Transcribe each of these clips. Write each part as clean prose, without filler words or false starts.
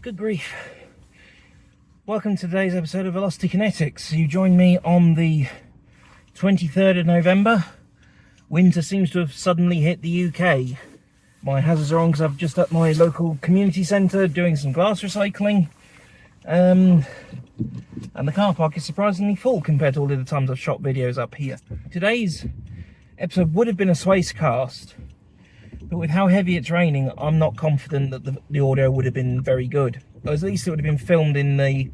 Good grief. Welcome to today's episode of Velocity Kinetics. You join me on the 23rd of November. Winter seems to have suddenly hit the UK. My hazards are on because I'm just at my local community centre doing some glass recycling. And the car park is surprisingly full compared to all of the times I've shot videos up here. Today's episode would have been a Swace cast, but with how heavy it's raining, I'm not confident that the audio would have been very good. Or at least it would have been filmed in the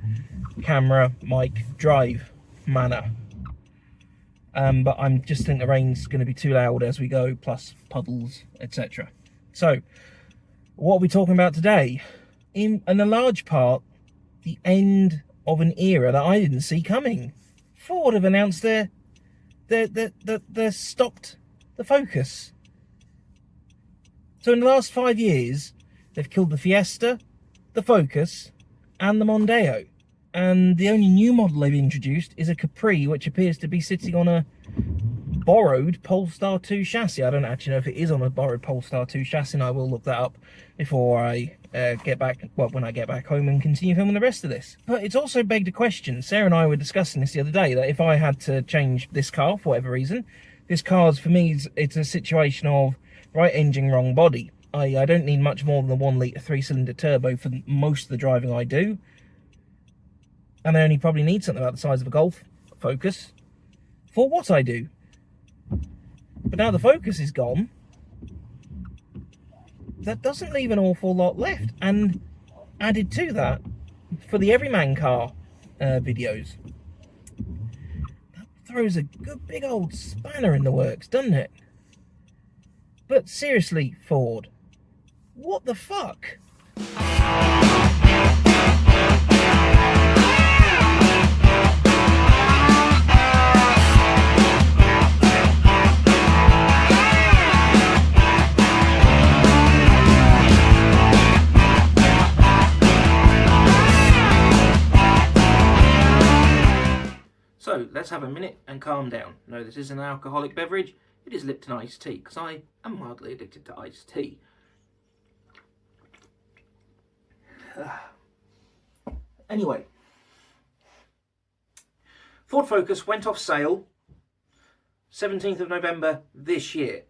camera, mic, drive manner. But I'm just think the rain's going to be too loud as we go, plus puddles, etc. So, what are we talking about today? In a large part, the end of an era that I didn't see coming. Ford have announced they're stopped the Focus. So in the last 5 years, they've killed the Fiesta, the Focus, and the Mondeo. And the only new model they've introduced is a Capri, which appears to be sitting on a borrowed Polestar 2 chassis. I don't actually know if it is on a borrowed Polestar 2 chassis, and I will look that up before I get back, well, when I get back home and continue filming the rest of this. But it's also begged a question. Sarah and I were discussing this the other day, that if I had to change this car for whatever reason, this car's, for me, it's a situation of right engine, wrong body. I don't need much more than a 1 litre 3-cylinder turbo for most of the driving I do. And I only probably need something about the size of a Golf Focus for what I do. But now the Focus is gone, that doesn't leave an awful lot left. And added to that, for the Everyman Car videos, that throws a good big old spanner in the works, doesn't it? But seriously, Ford, what the fuck? So, let's have a minute and calm down. No, this isn't an alcoholic beverage. It is Lipton iced tea, because I am mildly addicted to iced tea. Anyway, Ford Focus went off sale 17th of November this year.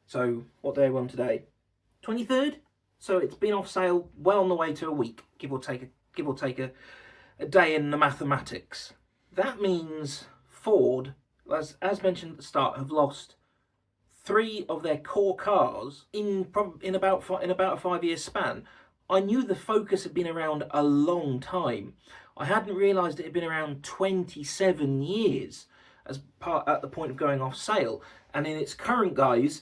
So, what day are we on today? 23rd? So it's been off sale well on the way to a week, give or take a day in the mathematics. That means Ford, as mentioned at the start, have lost 3 of their core cars in about a 5-year span. I knew the Focus had been around a long time. I hadn't realised it had been around 27 years at the point of going off sale. And in its current guise,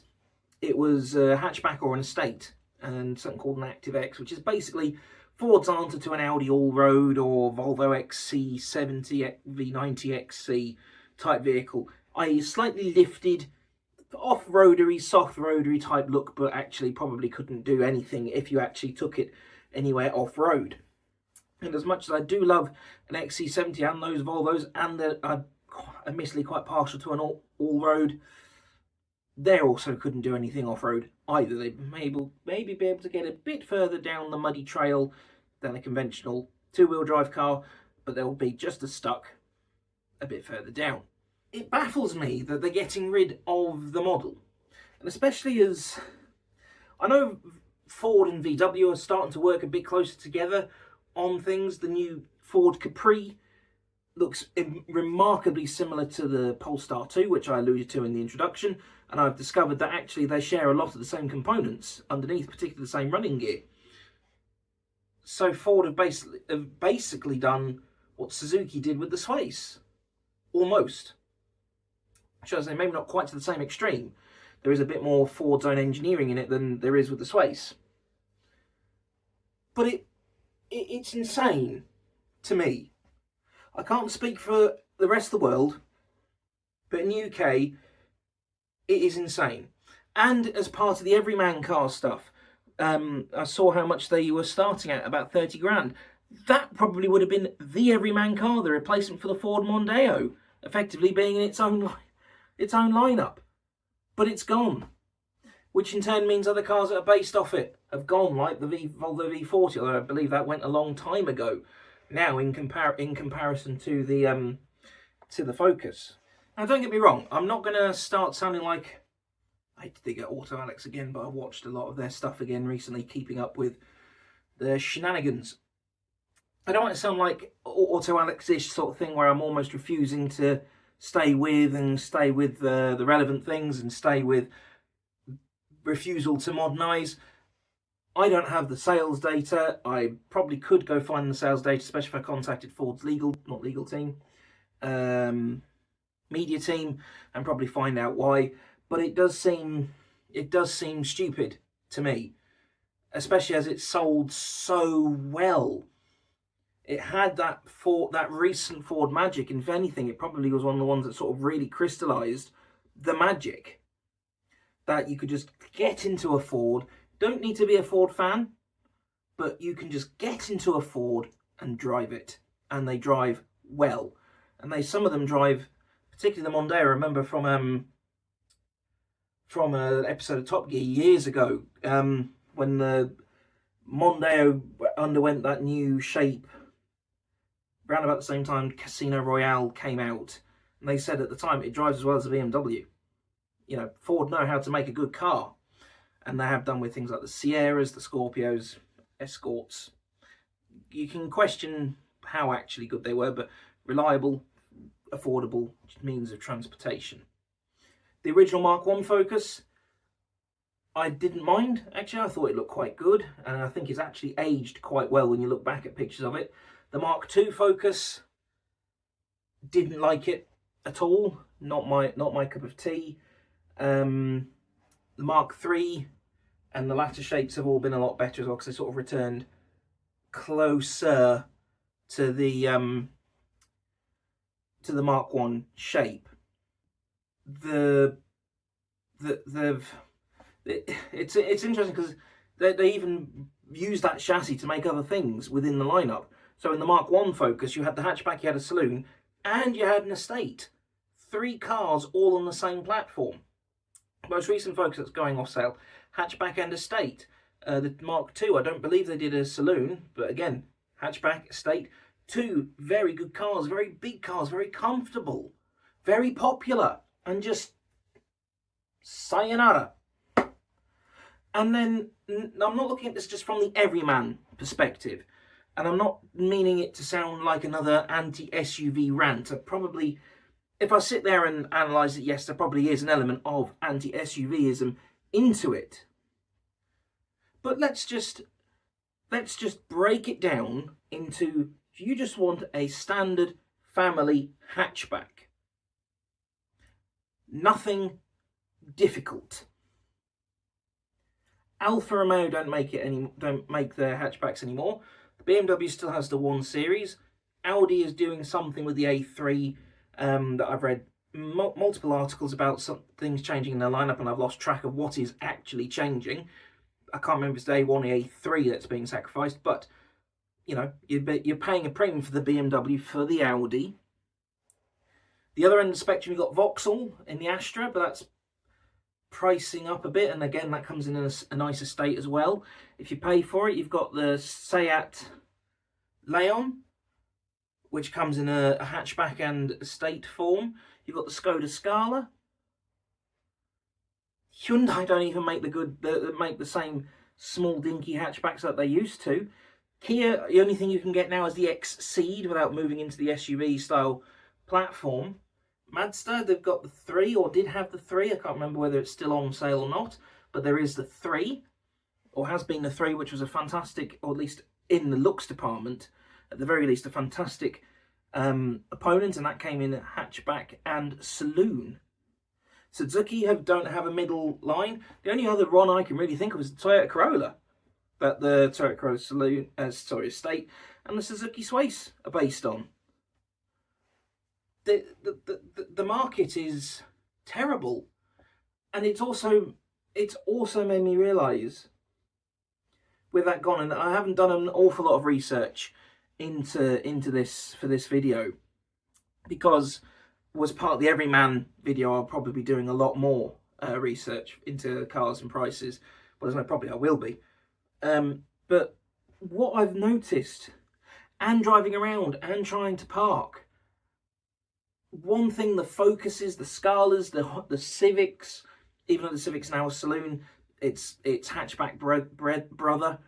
it was a hatchback or an estate, and something called an Active X, which is basically Ford's answer to an Audi All-Road or Volvo XC70 V90 XC type vehicle, i.e. slightly lifted, off-roadery, soft-roadery type look, but actually probably couldn't do anything if you actually took it anywhere off-road. And as much as I do love an XC70 and those Volvos, and that I'm admittedly quite partial to an all-road, they also couldn't do anything off-road either. They maybe be able to get a bit further down the muddy trail than a conventional 2-wheel drive car, but they'll be just as stuck a bit further down. It baffles me that they're getting rid of the model, and especially as I know Ford and VW are starting to work a bit closer together on things. The new Ford Capri looks remarkably similar to the Polestar 2, which I alluded to in the introduction, and I've discovered that actually they share a lot of the same components underneath, particularly the same running gear. So Ford have basically done what Suzuki did with the Swace. Almost. Should I say, maybe not quite to the same extreme. There is a bit more Ford's own engineering in it than there is with the Swace. But it's insane to me. I can't speak for the rest of the world, but in the UK, it is insane. And as part of the Everyman Car stuff, I saw how much they were starting at, about 30 grand. That probably would have been the Everyman Car, the replacement for the Ford Mondeo, effectively being in its own lineup. But it's gone. which in turn means other cars that are based off it have gone, like the Volvo V40, although I believe that went a long time ago now in comparison to the Focus. Now, don't get me wrong, I'm not going to start sounding like, I hate to dig at Auto Alex again, but I've watched a lot of their stuff again recently, keeping up with the shenanigans. I don't want to sound like Auto Alex-ish sort of thing where I'm almost refusing to stay with the relevant things and stay with refusal to modernise. I don't have the sales data. I probably could go find the sales data, especially if I contacted Ford's legal team, media team, and probably find out why. But it does seem stupid to me, especially as it sold so well. It had that recent Ford magic. If anything, it probably was one of the ones that sort of really crystallised the magic. That you could just get into a Ford. Don't need to be a Ford fan, but you can just get into a Ford and drive it. And they drive well. And some of them drive, particularly the Mondeo. I remember from an episode of Top Gear years ago, when the Mondeo underwent that new shape, around about the same time Casino Royale came out, and they said at the time it drives as well as a BMW. You know, Ford know how to make a good car, and they have done with things like the Sierras, the Scorpios, Escorts. You can question how actually good they were, but reliable, affordable means of transportation. The original Mark I Focus, I didn't mind. Actually, I thought it looked quite good, and I think it's actually aged quite well when you look back at pictures of it. The Mark II Focus, didn't like it at all. Not my cup of tea. The Mark III and the latter shapes have all been a lot better as well, because they sort of returned closer to the Mark I shape. It's interesting because they even use that chassis to make other things within the lineup. So in the Mark I Focus, you had the hatchback, you had a saloon, and you had an estate. 3 cars all on the same platform. Most recent Focus that's going off sale, hatchback and estate. The Mark II, I don't believe they did a saloon, but again, hatchback, estate. 2 very good cars, very big cars, very comfortable, very popular, and just sayonara. And then, I'm not looking at this just from the everyman perspective, and I'm not meaning it to sound like another anti-SUV rant. If I sit there and analyse it, yes, there probably is an element of anti-SUVism into it. But let's just break it down into, you just want a standard family hatchback. Nothing difficult. Alfa Romeo don't make their hatchbacks anymore. The BMW still has the 1 Series. Audi is doing something with the A3 that I've read multiple articles about, some things changing in their lineup, and I've lost track of what is actually changing. I can't remember if it's the A1 or A3 that's being sacrificed, but you know, you're paying a premium for the BMW, for the Audi. The other end of the spectrum, you've got Vauxhall in the Astra, but that's pricing up a bit, and again that comes in a nicer state as well if you pay for it. You've got the Seat Leon, which comes in a hatchback and estate form. You've got the Skoda Scala. Hyundai don't even make the same small dinky hatchbacks that they used to. Kia, the only thing you can get now is the X-Ceed without moving into the SUV style platform. Mazda, they've got the 3, or did have the 3. I can't remember whether it's still on sale or not, but there is the 3, or has been the 3, which was a fantastic, or at least in the looks department, at the very least, a fantastic opponent, and that came in hatchback and saloon. Suzuki don't have a middle line. The only other one I can really think of is the Toyota Corolla, that the Toyota Corolla saloon, estate, and the Suzuki Sways are based on. The market is terrible, and it's also made me realise with that gone, and I haven't done an awful lot of research into this for this video, because was part of the Everyman video, I'll probably be doing a lot more research into cars and prices. Well, there's no probably I will be. But what I've noticed, and driving around and trying to park, one thing, the Focuses, the Scalas, the Civics, even though the Civic's now a saloon, its hatchback brother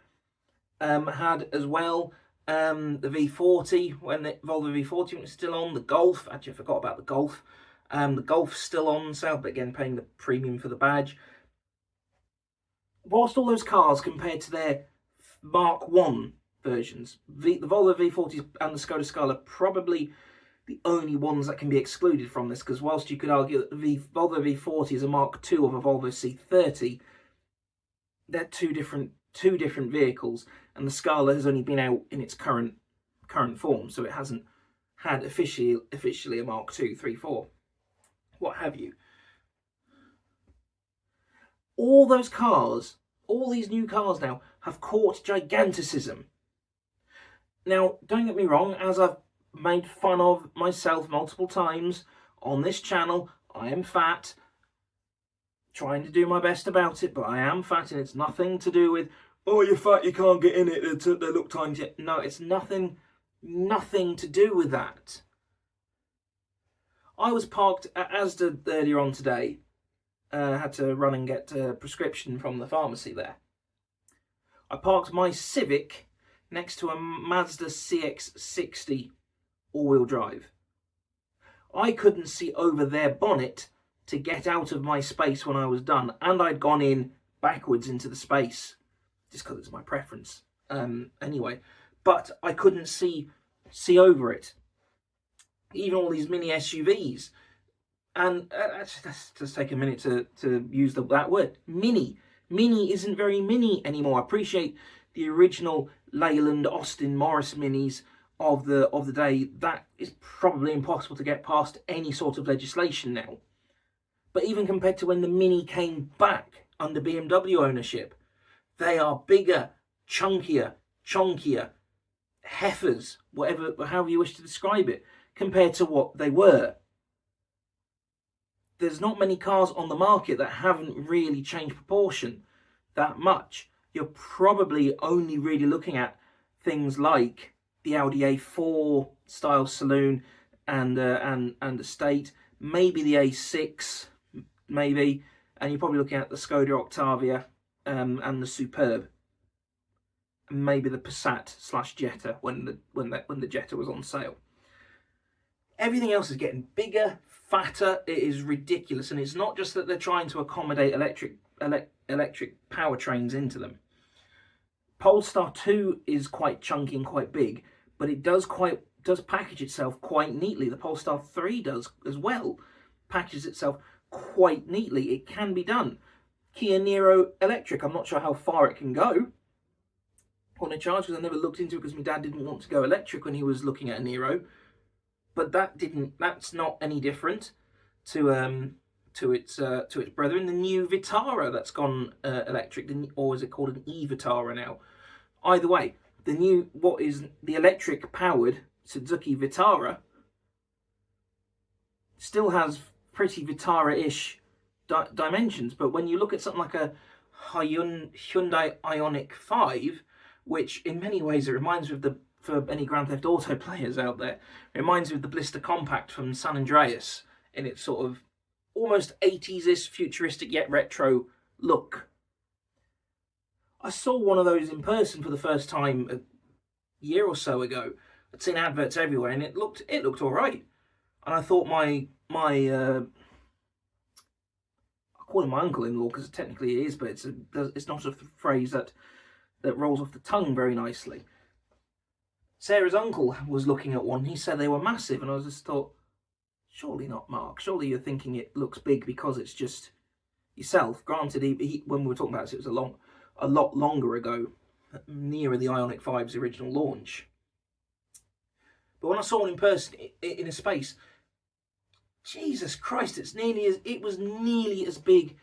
had as well. The V40, when the Volvo V40 was still on, the Golf, actually I forgot about the Golf. The Golf's still on sale, but again paying the premium for the badge. Whilst all those cars compared to their Mark 1 versions, the Volvo V40s and the Skoda Scala are probably the only ones that can be excluded from this, because whilst you could argue that the Volvo V40 is a Mark 2 of a Volvo C30, they're two different vehicles, and the Scala has only been out in its current form, so it hasn't had officially a Mark 2, 3, 4, what have you. All those cars, all these new cars now, have caught giganticism. Now, don't get me wrong, as I've made fun of myself multiple times on this channel, I am fat. Trying to do my best about it, but I am fat, and it's nothing to do with, oh, you're fat, you can't get in it, they look tiny. No, it's nothing to do with that. I was parked at Asda earlier on today. Had to run and get a prescription from the pharmacy there. I parked my Civic next to a Mazda CX-60 all-wheel drive. I couldn't see over their bonnet to get out of my space when I was done, and I'd gone in backwards into the space, just because it's my preference. Anyway, but I couldn't see over it. Even all these mini SUVs. And let's just take a minute to use that word, mini. Mini isn't very mini anymore. I appreciate the original Leyland, Austin, Morris minis of the day. That is probably impossible to get past any sort of legislation now. But even compared to when the Mini came back under BMW ownership, they are bigger, chunkier, heifers, however you wish to describe it, compared to what they were. There's not many cars on the market that haven't really changed proportion that much. You're probably only really looking at things like the Audi A4 style saloon and estate, maybe the A6, maybe, and you're probably looking at the Skoda Octavia and the Superb, and maybe the Passat / Jetta when the Jetta was on sale. Everything else is getting bigger, fatter. It is ridiculous, and it's not just that they're trying to accommodate electric powertrains into them. Polestar 2 is quite chunky and quite big, but it does package itself quite neatly. The Polestar 3 does as well, packages itself quite neatly. It can be done. Kia Niro electric, I'm not sure how far it can go on a charge, because I never looked into it because my dad didn't want to go electric when he was looking at a Niro. But that's not any different to its brethren. The new Vitara that's gone electric, or is it called an e-Vitara now? Either way, what is the electric powered Suzuki Vitara still has pretty Vitara-ish dimensions, but when you look at something like a Hyundai Ioniq 5, which in many ways it reminds me of for any Grand Theft Auto players out there, it reminds me of the Blister Compact from San Andreas in its sort of almost 80s-ish futuristic yet retro look. I saw one of those in person for the first time a year or so ago. I'd seen adverts everywhere, and it looked all right. And I thought my I call him my uncle-in-law because technically it is, but it's not a phrase that rolls off the tongue very nicely. Sarah's uncle was looking at one. He said they were massive, and I just thought, surely not, Mark. Surely you're thinking it looks big because it's just yourself. Granted, when we were talking about it, it was a lot longer ago, nearer the Ioniq 5's original launch. But when I saw one in person in a space, Jesus Christ, it was nearly as big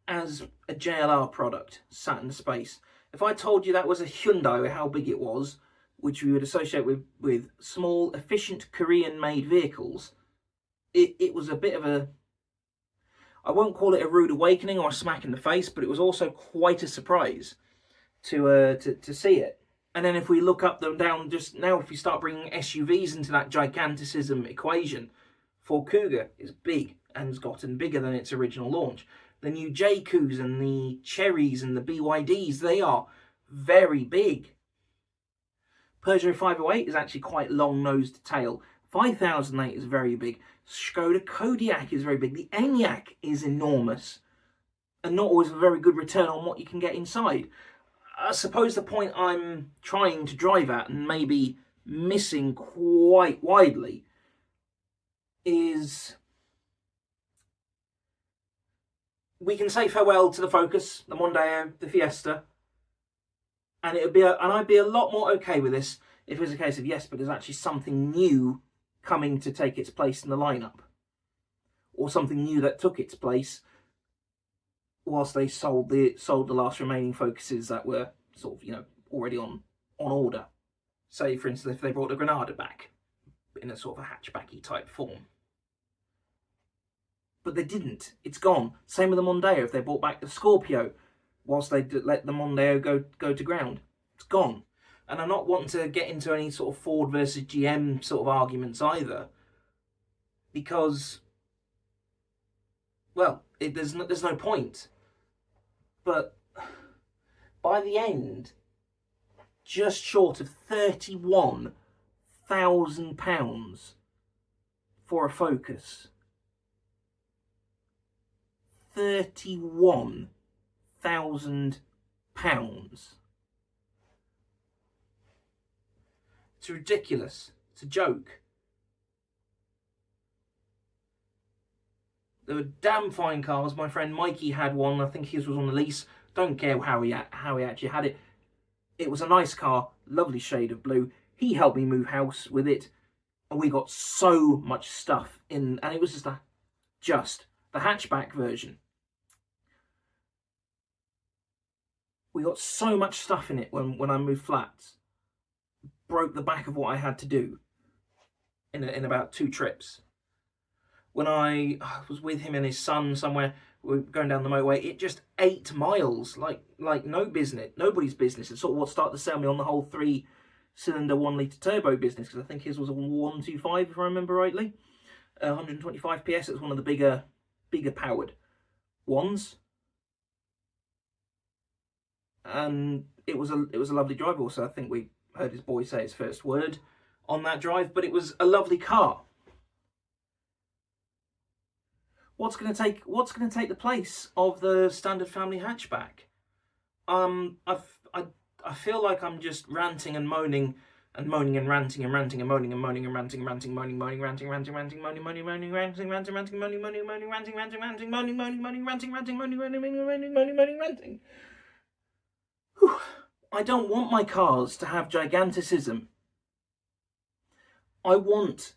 as a JLR product sat in space. If I told you that was a Hyundai, how big it was, which we would associate with small, efficient Korean-made vehicles, it was a bit of a... I won't call it a rude awakening or a smack in the face, but it was also quite a surprise to see it. And then if we look up and down just now, if we start bringing SUVs into that giganticism equation, Ford Kuga is big and has gotten bigger than its original launch. The new JQs and the Cherries and the BYDs, they are very big. Peugeot 508 is actually quite long-nosed tail. 5008 is very big. Skoda Kodiaq is very big. The Enyaq is enormous. And not always a very good return on what you can get inside. I suppose the point I'm trying to drive at, and maybe missing quite widely, is we can say farewell to the Focus, the Mondeo, the Fiesta, and I'd be a lot more okay with this if it was a case of yes, but there's actually something new coming to take its place in the lineup, or something new that took its place whilst they sold the last remaining Focuses that were sort of, already on order. Say, for instance, if they brought the Granada back in a sort of a hatchbacky type form. But they didn't. It's gone. Same with the Mondeo. If they brought back the Scorpio whilst they let the Mondeo go to ground, it's gone. And I'm not wanting to get into any sort of Ford versus GM sort of arguments either, because, well, there's no point. But by the end, just short of £31,000 for a Focus. £31,000. It's ridiculous. It's a joke. They were damn fine cars. My friend Mikey had one. I think his was on the lease. Don't care how he actually had it. It was a nice car, lovely shade of blue. He helped me move house with it, and we got so much stuff in. And it was just the hatchback version. We got so much stuff in it when I moved flats. Broke the back of what I had to do in about 2 trips. When I was with him and his son somewhere, we were going down the motorway, it just 8 miles, like nobody's business. It's sort of what started to sell me on the whole 3-cylinder 1-litre turbo business, because I think his was a 125, if I remember rightly. 125 PS. It was one of the bigger powered ones. And it was a lovely drive also. I think we heard his boy say his first word on that drive, but it was a lovely car. What's going to take the place of the standard family hatchback? I feel like I'm just ranting and moaning and moaning and ranting and ranting and moaning and moaning and ranting and ranting, moaning, moaning, ranting, ranting, ranting, moaning, moaning, moaning, ranting, ranting, ranting, moaning, moaning, moaning, ranting, ranting, ranting, moaning, moaning, moaning, ranting, ranting, moaning, moaning, moaning, moaning, moaning, moaning, ranting. I don't want my cars to have giganticism. I want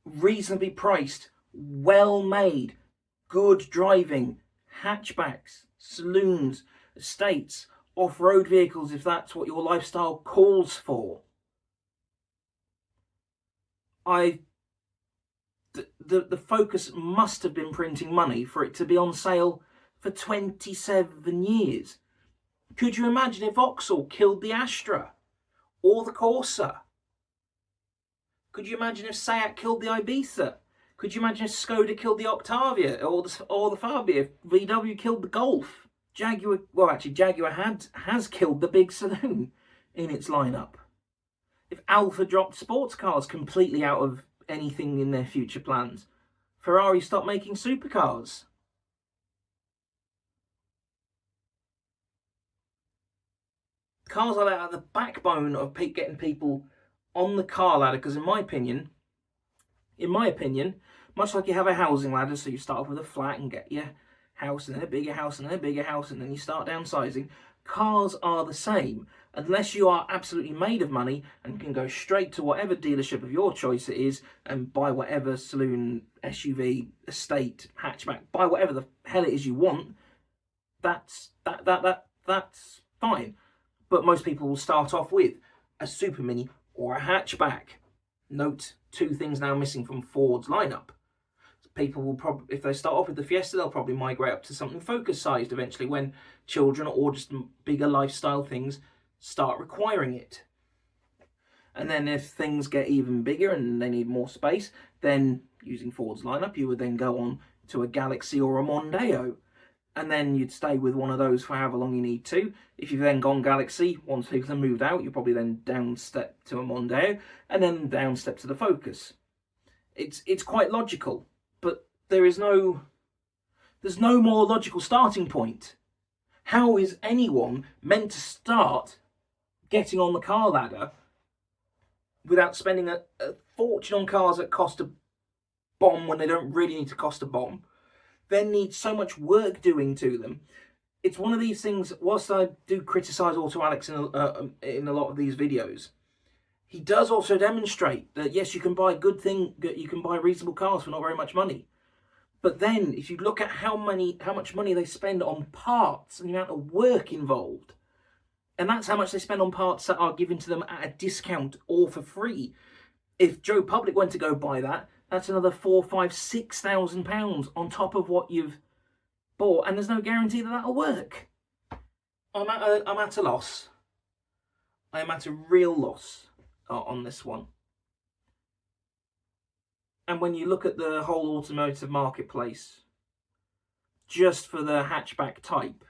reasonably priced, well-made, good driving hatchbacks, saloons, estates, off-road vehicles, if that's what your lifestyle calls for. The Focus must have been printing money for it to be on sale for 27 years. Could you imagine if Vauxhall killed the Astra or the Corsa? Could you imagine if Seat killed the Ibiza? Could you imagine if Skoda killed the Octavia or the Fabia? If VW killed the Golf? Jaguar has killed the big saloon in its lineup. If Alfa dropped sports cars completely out of anything in their future plans, Ferrari stopped making supercars. Cars like that are the backbone of getting people on the car ladder, because in my opinion, much like you have a housing ladder, so you start off with a flat and get your house, and then a bigger house, and then a bigger house, and then you start downsizing. Cars are the same. Unless you are absolutely made of money and can go straight to whatever dealership of your choice it is and buy whatever saloon, SUV, estate, hatchback, buy whatever the hell it is you want, that's fine. But most people will start off with a Super Mini or a hatchback. Note 2 things now missing from Ford's lineup. people will probably, if they start off with the Fiesta, they'll probably migrate up to something Focus-sized eventually when children or just bigger lifestyle things start requiring it. And then if things get even bigger and they need more space, then using Ford's lineup, you would then go on to a Galaxy or a Mondeo. And then you'd stay with one of those for however long you need to. If you've then gone Galaxy, once people have moved out, you probably then downstep to a Mondeo, and then downstep to the Focus. It's quite logical, but there's no more logical starting point. How is anyone meant to start getting on the car ladder without spending a fortune on cars that cost a bomb when they don't really need to cost a bomb? Then need so much work doing to them. It's one of these things, whilst I do criticise Auto Alex in a lot of these videos, he does also demonstrate that yes, you can buy you can buy reasonable cars for not very much money. But then if you look at how much money they spend on parts and the amount of work involved, and that's how much they spend on parts that are given to them at a discount or for free. If Joe Public went to go buy that, that's another £4,000, £5,000, £6,000 on top of what you've bought, and there's no guarantee that that'll work. I'm at a loss. I am at a real loss on this one. And when you look at the whole automotive marketplace, just for the hatchback type,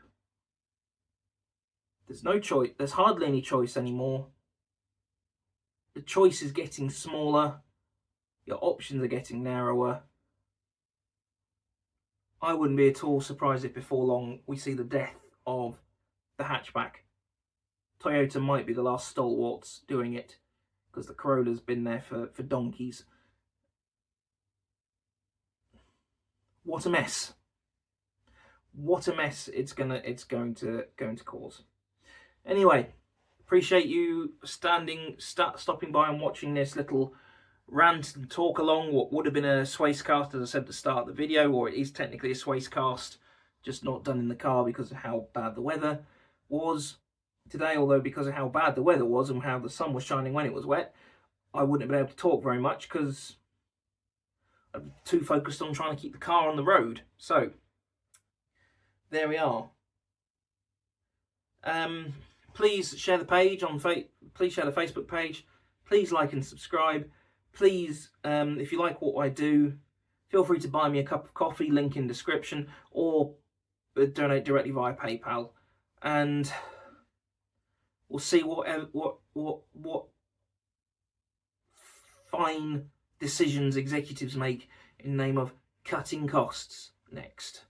there's no choice. There's hardly any choice anymore. The choice is getting smaller. Your options are getting narrower. I wouldn't be at all surprised if before long we see the death of the hatchback. Toyota might be the last stalwarts doing it, because the Corolla's been there for donkeys. What a mess. What a mess it's going to cause. Anyway, appreciate you stopping by and watching this little rant and talk along what would have been a Swacecast, as I said at the start of the video, or it is technically a Swacecast, just not done in the car because of how bad the weather was today. Although because of how bad the weather was and how the sun was shining when it was wet, I wouldn't have been able to talk very much because I'm too focused on trying to keep the car on the road. So there we are. Please share the page on please share the Facebook page. Please like and subscribe. Please, if you like what I do, feel free to buy me a cup of coffee, link in description, or donate directly via PayPal. And we'll see what fine decisions executives make in the name of cutting costs next.